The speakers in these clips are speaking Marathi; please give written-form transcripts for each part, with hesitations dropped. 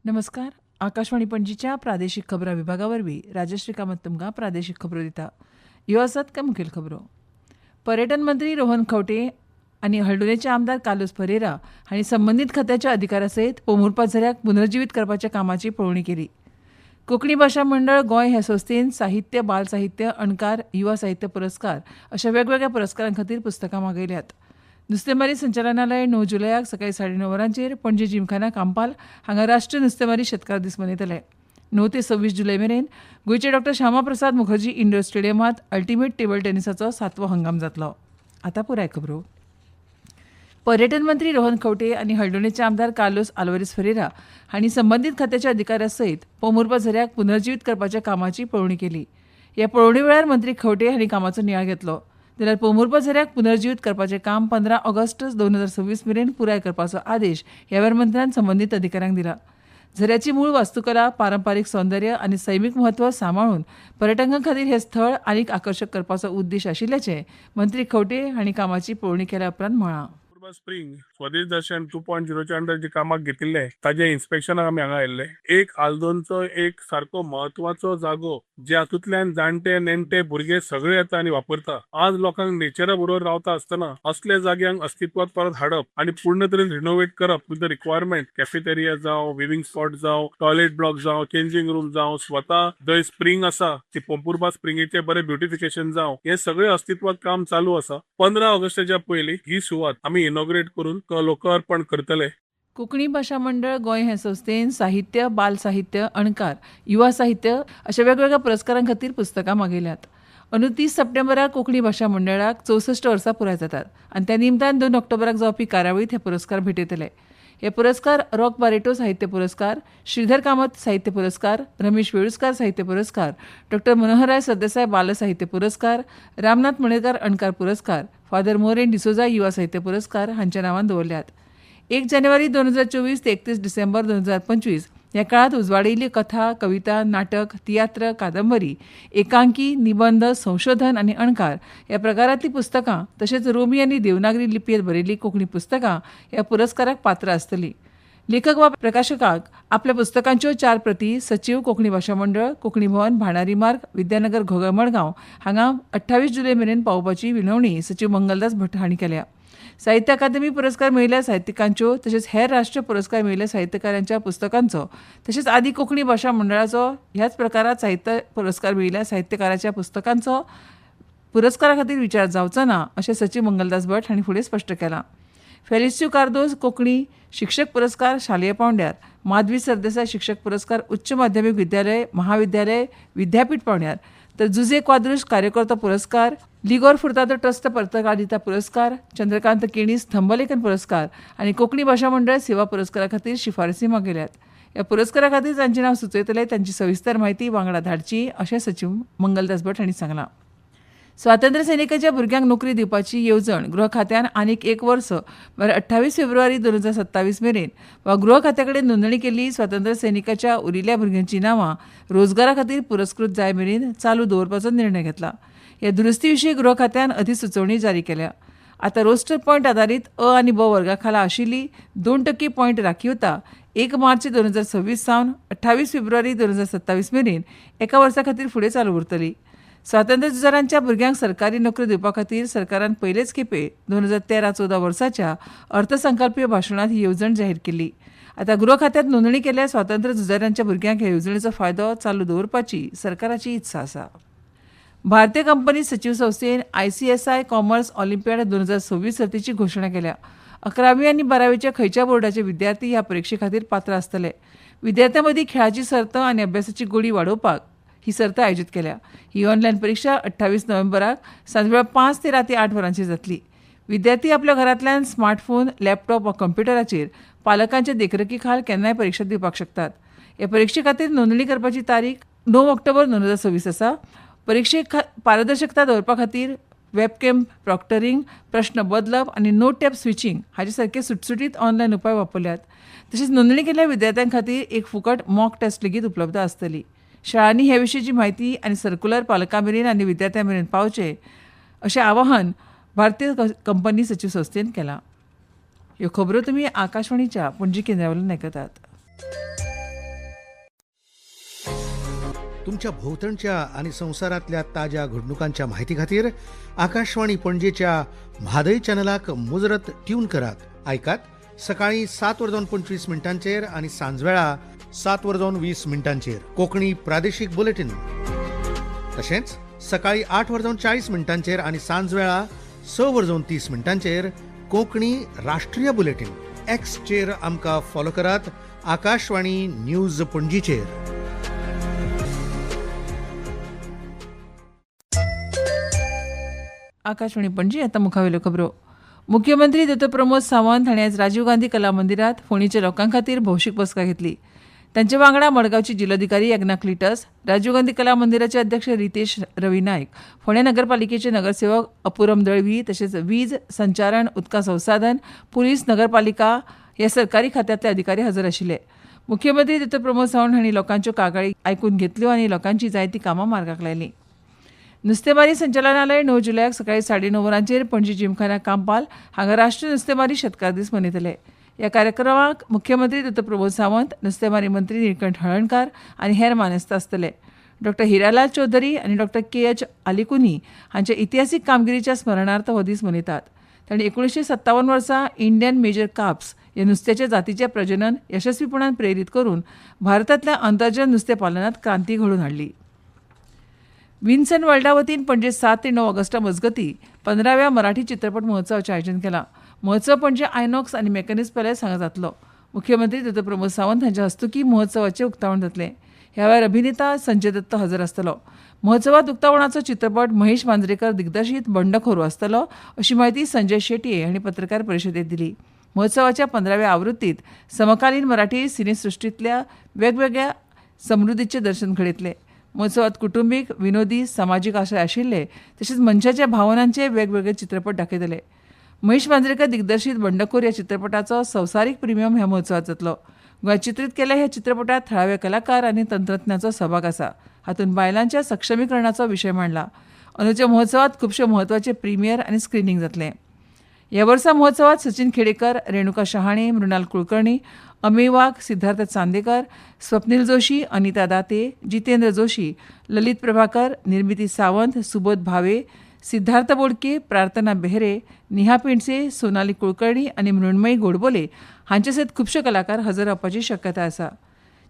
नमस्कार. आकाशवाणी पणजीच्या प्रादेशीक खबरां विभागावरवीं राजश्री कामत तुमकां प्रादेशीक खबरो दिता. ह्यो आसात काय मुखेल खबरो. पर्यटन मंत्री रोहन खंवटे आनी हळदुणेचे आमदार कार्लोस परेरा हांणी संबंदीत खात्याच्या अधिकाऱ्यां सयत पोमुरपा झऱ्याक पुनर्जीवीत करपाच्या कामाची पळोवणी केली. कोंकणी भाशा मंडळ गोंय ह्या संस्थेन साहित्य, बाल साहित्य, अणकार, युवा साहित्य पुरस्कार अशा वेगवेगळ्या पुरस्कारां खातीर पुस्तकां मागयल्यात. नुस्तेमारी संचालनालय 9 जुलयाक सकाळी 9:30 वरांचेर पणजी जिमखाना कांपाल हांगा राष्ट्रीय नुस्तेमारी शेतकार दीस मनयतले. 9 ते 26 जुलय मेरेन गोंयचे डॉ. श्यामाप्रसाद मुखर्जी इंडोर स्टेडियमांत अल्टिमेट टेबल टेनिसाचो 7वो हंगाम जातलो. आतां पुराय खबरो. पर्यटन मंत्री रोहन खंवटे आनी हळदुणेचे आमदार कार्लोस आल्वारीस फेरेरा हांणी संबंदीत खात्याच्या अधिकाऱ्यां सयत पोमुरपा झऱ्याक पुनर्जीवीत करपाच्या कामाची पळोवणी केली. ह्या पळोवणी वेळार मंत्री खंवटे हांणी कामाचो नियाळ घेतलो. जाल्यार पोमुरपा झऱ्याक पुनर्जीवीत करपाचें काम 15 ऑगस्ट 2026 मेरेन पुराय करपाचो आदेश ह्या वेळार मंत्र्यान संबंदीत अधिकाऱ्यांक दिला. झऱ्याची मूळ वास्तुकला, पारंपारीक सौंदर्य आनी सैमीक म्हत्व सांबाळून पर्यटकां खातीर हें स्थळ आनीक आकर्शक करपाचो उद्देश आशिल्ल्याचें मंत्री खंवटे हांणी कामाची पळोवणी केल्या उपरांत म्हळां. स्प्रिंग स्वदेश दर्शन 2.0च्या अंडर जे कामाक घेतिल्ले ताजे इन्स्पेक्शनाक आमी हांगा आयिल्ले. एक आल्दोनचो एक सारको म्हत्वाचो जागो जे हातूंतल्यान जाणटे नेणटे भुरगे सगळे येता आनी वापरता. आज लोकांक नेचरा बरोबर रावता आसतना असल्या जाग्यांक अस्तित्वात परत हाडप आनी पूर्ण तरेन रिनोवेट करप विथ द रिक्वायरमेंट कॅफेटेरिया जावं, विविंग स्पॉट जावं, टॉयलेट ब्लॉक जावं, चेंजिंग रूम जावं, स्वता जंय स्प्रिंग आसा ती पोंपुर्बा स्प्रिंगेचे बरे ब्युटिफिकेशन जावं, हे सगळे अस्तित्वात काम चालू आसा. 15 ऑगस्टाच्या पयलीं ही सुवात आमी इनॉग्रेट करून लोकार्पण करतले. कोंकणी भाशा मंडळ गोंय ह्या संस्थेन साहित्य, बाल साहित्य, अणकार, युवा साहित्य अशा वेगवेगळ्या पुरस्कारां खातीर पुस्तकां मागयल्यात. 29 सप्टेंबराक कोंकणी भाशा मंडळाक 64 वर्सां पुराय जातात आनी त्या निमतान 2 ऑक्टोबराक जावपी कार्यावळींत हे पुरस्कार भेटयतले. हे पुरस्कार रॉक बारेटो साहित्य पुरस्कार, श्रीधर कामत साहित्य पुरस्कार, रमेश वेळुस्कार साहित्य पुरस्कार, डॉ. मनोहरराय सरदेसाय बाल साहित्य पुरस्कार, रामनाथ मणेकार अणकार पुरस्कार, फादर मोरेन डिसोजा युवा साहित्य पुरस्कार हांच्या नांवान दवरल्यात. 1 जानेवारी 2024 ते 31 डिसेंबर 2025 ह्या काळात उजवाडिल्ली कथा, कविता, नाटक, तियात्र, कादंबरी, एकांकी, निबंध, संशोधन आनी अणकार ह्या प्रकारांतलीं पुस्तकां तशेंच रोमी आनी देवनागरी लिपयेंत बरयल्लीं कोंकणी पुस्तकां ह्या पुरस्काराक पात्र आसतलीं. लेखक वा प्रकाशकाक आपल्या पुस्तकांच्यो 4 प्रती सचीव कोंकणी भाशा मंडळ, कोंकणी भवन, भाणारी मार्ग, विद्यानगर, घोगळ, मडगांव हांगा 28 जुलय मेरेन पावोवपाची विनवणी सचीव मंगलदास भट हांणी केल्या. साहित्य अकादमी पुरस्कार मेळिल्ल्या साहित्यिकांच्यो तशेंच हेर राष्ट्रीय पुरस्कार मेळिल्ल्या साहित्यकारांच्या पुस्तकांचो तशेंच आदी कोंकणी भाशा मंडळाचो ह्याच प्रकारांत साहित्य पुरस्कार मेळिल्ल्या साहित्यकाराच्या पुस्तकांचो पुरस्कारा खातीर विचार जावचो ना अशें सचीव मंगलदास भट हांणी फुडें स्पश्ट केलां. फेलिस्यू कार्दोज कोंकणी शिक्षक पुरस्कार शालेय पावंड्यार, माधवी सरदेसाय शिक्षक पुरस्कार उच्च माध्यमीक विद्यालय, महाविद्यालय, विद्यापीठ पावंड्यार, तर जुजे क्वाद्रूस कार्यकर्ता पुरस्कार, लिगोर फुर्तादो ट्रस्ट पत्रकारिता पुरस्कार, चंद्रकांत केणी स्तंभलेखन पुरस्कार आनी कोंकणी भाशा मंडळ सेवा पुरस्कारा खातीर शिफारसी मागयल्यात. ह्या पुरस्कारा खातीर तांचें नांव सुचयतले तांची सविस्तर म्हायती वांगडा धाडची अशें सचीव मंगलदास भट हांणी सांगलां. स्वातंत्र्य सैनिकाच्या भुरग्यांक नोकरी दिवपाची येवजण गृह खात्यान आनीक 1 वर्स म्हळ्यार 28 फेब्रुवारी 2027 मेरेन वा गृह खात्या कडेन नोंदणी केल्ली स्वातंत्र्य सैनिकाच्या उरिल्ल्या भुरग्यांची नांवां रोजगारा खातीर पुरस्कृत जाय मेरेन चालू दवरपाचो निर्णय घेतला. ह्या दुरुस्ती विशीं गृह खात्यान अधिसुचोवणी जारी केल्या. आतां रोस्टर पॉयंट आदारीत अ आनी ब वर्गा खाला आशिल्ली 2% पॉयंट राखीवता 1 मार्च 2026 सावन 28 फेब्रुवारी 2027 मेरेन एका वर्सा खातीर फुडें चालू उरतली. स्वातंत्र्य झुजारांच्या भुरग्यांक सरकारी नोकरी दिवपा खातीर सरकारान पयलेच खेपे 2013-14 वर्साच्या अर्थसंकल्पीय भाशणांत ही येवजण जाहीर केल्ली. आतां गृह खात्यांत नोंदणी केल्ल्या स्वातंत्र्य झुजारांच्या भुरग्यांक ह्या येवजणेचो फायदो चालू दवरपाची सरकाराची इत्सा आसा. भारतीय कंपनी सचिव संस्थेन ICSI कॉमर्स ऑलिंपियाड 2026 सर्तीची घोशणा केल्या. 11वी आनी 12वीच्या खंयच्या बोर्डाचे विद्यार्थी ह्या परीक्षे खातीर पात्र आसतले. विद्यार्थ्यां मदीं खेळाची सर्त आनी अभ्यासाची गोडी वाडोवपाक ही सर्त आयोजीत केल्या. ही ऑनलायन परीक्षा 28 नोव्हेंबराक सांजवेळा 5 ते राती 8 वरांचेर जातली. विद्यार्थी आपल्या घरांतल्यान स्मार्टफोन, लॅपटॉप वा कंप्युटराचेर पालकांच्या देखरेखी खाल केन्नाय परीक्षा दिवपाक शकतात. ह्या परीक्षे खातीर नोंदणी करपाची तारीख 9 ऑक्टोबर 2026 आसा. परीक्षेक पारदर्शकता दवरपा खातीर वेबकॅम प्रॉक्टरिंग, प्रश्न बदलप आनी नोट टॅप स्विचिंग हाचे सारखे सुटसुटीत ऑनलायन उपाय वापरल्यात. तशेंच नोंदणी केल्ल्या विद्यार्थ्यां खातीर एक फुकट मॉक टेस्ट लेगीत उपलब्ध आसतली. शाळांनी हे विशींची म्हायती आनी सर्क्युलर पालकां मेरेन आनी विद्यार्थ्यां मेरेन पावचे अशें आवाहन भारतीय कंपनी सचिव संस्थेन केलां. ह्यो खबरो तुमी आकाशवाणीच्या पणजी केंद्रा वयल्यान आयकतात. तुमच्या भोवतणच्या आणि संसारातल्या ताज्या घडणुकांच्या म्हायती खातीर आकाशवाणी पणजेच्या म्हादय चॅनलाक मुजरत ट्यून करात. ऐकात सकाळी 7:25 आणि सांजवेळा 7:20 कोंकणी प्रादेशीक बुलेटिन. तशेंच सकाळी 8:40 आणि सांजवेळा 6:30 कोंकणी राष्ट्रीय बुलेटिन. एक्सचेर आमकां फॉलो करात. आकाशवाणी न्यूज पणजीचेर. आकाशवाणी पणजी आता मुखावेल्यो खबरो. मुख्यमंत्री दोतोर प्रमोद सावंत हांणी आज राजीव गांधी कला मंदिरात फोंडेच्या लोकां खातीर भौशीक बसका घेतली. तांचे वांगडा मडगांवची जिल्लोधिकारी यज्ञा क्लिटस, राजीव गांधी कला मंदिराचे अध्यक्ष रितेश रवी नायक, फोंडे नगरपालिकेचे नगरसेवक अपुरम दळवी, तशेंच वीज, संचारण, उदका संसाधन, पुलीस, नगरपालिका ह्या सरकारी खात्यांतले अधिकारी हजर आशिल्ले. मुख्यमंत्री दोतोर प्रमोद सावंत हांणी लोकांच्यो कागाळी आयकून घेतल्यो आनी लोकांची जायतीं कामां मार्गाक लायलीं. नुस्तेमारी संचालनालय 9 जुलयाक सकाळी 9:30 पणजी जिमखाना कांपाल हांगा राष्ट्रीय नुस्तेमारी शेतकार दीस मनयतले. ह्या कार्यक्रमाक मुख्यमंत्री दोतोर प्रमोद सावंत, नुस्तेमारी मंत्री निळकंठ हळर्णकार आनी हेर मानेस्त आसतले. डॉ. हिरालाल चौधरी आनी डॉ. KH आलिकुनी हांच्या इतिहासीक कामगिरीच्या स्मरणार्थ हो दीस मनयतात. तांणी 1957 वर्सा इंडियन मेजर कार्प्स ह्या नुस्त्याच्या जातीचें प्रजनन यशस्वीपणान प्रेरीत करून भारतांतल्या अंतर्जन नुस्तें पालनांत क्रांती घडोवन हाडली. विन्सन वर्ल्डा वतीन पणजे 7 ते 9 ऑगस्टा मजगतीं 15व्या मराठी चित्रपट महोत्सवाचें आयोजन केलां. महोत्सव पणजे आयनॉक्स आनी मेकॅनिक्स पॅलेस हांगा जातलो. मुख्यमंत्री दोतोर प्रमोद सावंत हांच्या हस्तुकीं महोत्सवाचें उक्तावण जातलें. ह्या वेळार अभिनेता संजय दत्त हजर आसतलो. महोत्सवांत उक्तावणाचो चित्रपट महेश मांजरेकर दिग्दर्शीत बंडखोर आसतलो अशी माहिती संजय शेटये हांणी पत्रकार परिशदेंत दिली. महोत्सवाच्या 15व्या आवृत्तींत समकालीन मराठी सिनेसृश्टींतल्या वेगवेगळ्या समृद्धीचें दर्शन घडयतले. महोत्सवात कुटुंबीक, विनोदी, समाजीक आशय आशिल्ले तशेंच मनशाच्या भावनांचे वेगवेगळे चित्रपट दाखयतले. महेश मांजरेकर दिग्दर्शीत बंडखोर ह्या चित्रपटाचो संवसारीक प्रिमियम ह्या महोत्सवात जातलो. गोंयांत चित्रीत केल्ल्या ह्या चित्रपटात थळावे कलाकार आनी तंत्रज्ञांचो सहभाग आसा. हातूंत बायलांच्या सक्षमीकरणाचो विशय मांडला. अंदूच्या महोत्सवात खुबशे म्हत्वाचे प्रिमियर आनी स्क्रिनींग जातले. ह्या वर्सा महोत्सवात सचिन खेडेकर, रेणुका शहाणे, मृणाल कुलकर्णी, अमेय वाघ, सिद्धार्थ चांदेकर, स्वप्नील जोशी, अनिता दाते, जितेंद्र जोशी, ललित प्रभाकर, निर्मिती सावंत, सुबोध भावे, सिद्धार्थ बोडके, प्रार्थना बेहरे, नेहा पिंडसे, सोनाली कुलकर्णी आनी मृण्मयी गोडबोले हांचे सयत खुबशे कलाकार हजर रावपाची शक्यताय आसा.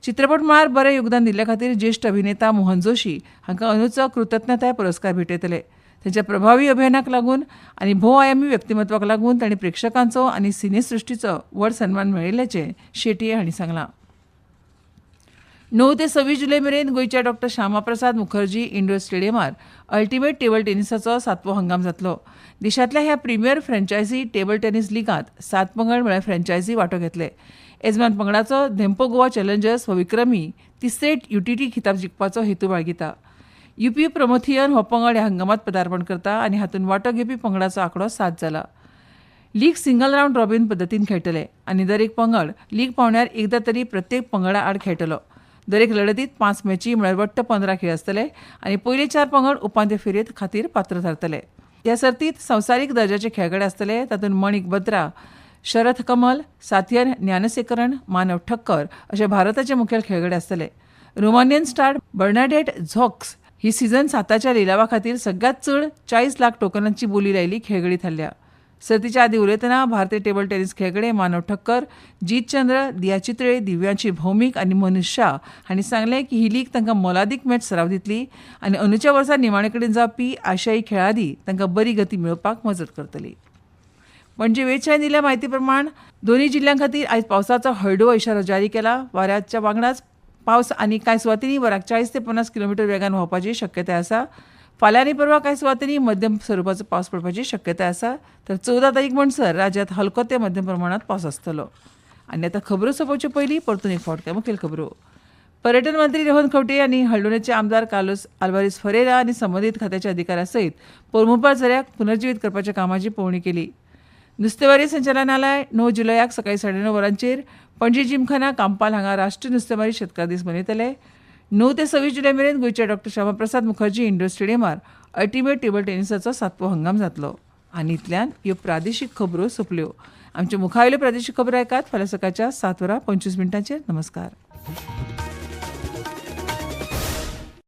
चित्रपट मळार बरें योगदान दिल्ल्या खातीर ज्येश्ठ अभिनेता मोहन जोशी हांकां अंदूचो कृतज्ञताय पुरस्कार भेटयतले. तांच्या प्रभावी अभिनयाक लागून आनी भोवआयामी व्यक्तिमत्वाक लागून तांणी प्रेक्षकांचो आनी सिनेसृश्टीचो व्हड सन्मान मेळयिल्ल्याचें शेटये हांणी सांगलां. 9 ते 26 जुलय मेरेन गोंयच्या डॉ. श्यामाप्रसाद मुखर्जी इंडोर स्टेडियमार अल्टिमेट टेबल टेनिसाचो 7वो हंगाम जातलो. देशांतल्या ह्या प्रिमियर फ्रँचायझी टेबल टेनिस लिगांत 7 पंगड म्हळ्यार फ्रँचायझी वांटो घेतले. येजमान पंगडाचो धेंपो गोवा चॅलेंजर्स हो विक्रमी तिसरे UTT खिताब जिखपाचो हेतू बाळगिता. UP प्रमोथियन हो पंगड ह्या हंगामात पदार्पण करता आनी हातूंत वांटो घेवपी पंगडाचो आंकडो 7 जाला. लीग सिंगल रावंड रॉबिन पद्दतीन खेळटले आनी दर एक पंगड लीग पावण्यार एकदां तरी प्रत्येक पंगडा आड खेळटलो. दर एक लढतीत 5 मॅची म्हळ्यार वट्ट 15 खेळ आसतले आनी पयले 4 पंगड उपांत्य फेरयेत खातीर पात्र थारतले. ह्या सर्तींत संवसारीक दर्जाचे खेळगडे आसतले. तातूंत मणिक बत्रा, शरथ कमल, साथियन ज्ञानशेखरन, मानव ठक्कर अशे भारताचे मुखेल खेळगडे आसतले. रोमानियन स्टार बर्नाडेट झॉक्स ही सीझन 7च्या लिलावा खातीर सगळ्यात चड 40 लाख टोकनांची बोली लायली खेळगडी थारल्या. सर्तीच्या आदी उलयतना भारतीय टेबल टेनिस खेळगडे मानव ठक्कर, जीत चंद्र, दिया चित्रे, दिव्यांशी भौमीक आनी मनीष शाह हांणी सांगलें की ही लीग तांकां मोलादीक मॅच सराव दितली आनी अंदूच्या वर्सा निमाणे कडेन जावपी आशियाई खेळा आदी तांकां बरी गती मेळोवपाक मजत करतली. पणजे वेधशाळेन दिल्या म्हायती प्रमाण दोनूय जिल्ह्यां खातीर आयज पावसाचो हळडुवो इशारो जारी केला. वाऱ्याच्या वांगडाच पावस आनी कांय सुवातींनी वराक 40 ते 50 किलोमीटर वेगान व्हांवपाची शक्यताय आसा. फाल्यां आनी परवा कांय सुवातींनी मध्यम स्वरुपाचो पावस पडपाची शक्यताय आसा. तर 14 तारीख म्हणसर राज्यांत हलको ते मध्यम प्रमाणात पावस आसतलो. आनी आतां खबरो सोंपोवचे पयलीं परतून एक फावट मुखेल खबरो. पर्यटन मंत्री रोहन खंवटे आनी हळडुणेचे आमदार कार्लोस आल्वारीस फरेरा आनी संबंदीत खात्याच्या अधिकाऱ्यां सयत पोरमुपार झऱ्याक पुनर्जीवीत करपाच्या कामाची पळोवणी केली. नुस्तेमारी संचालनालय 9 जुलयाक सकाळी 9:30 पणजी जिमखाना कांपाल हांगा राष्ट्रीय नुस्तेमारी शेतकार दीस मनयतले. 9 ते 26 जुलय मेरेन गोंयच्या डॉ. श्यामाप्रसाद मुखर्जी इंडोर स्टेडियमार अल्टिमेट टेबल टेनिसाचो 7वो हंगाम जातलो. आनी इतल्यान ह्यो प्रादेशीक खबरो सोंपल्यो. आमचे मुखावेल्यो प्रादेशीक खबरो ऐकात फाल्यां सकाळच्या 7:25 नमस्कार.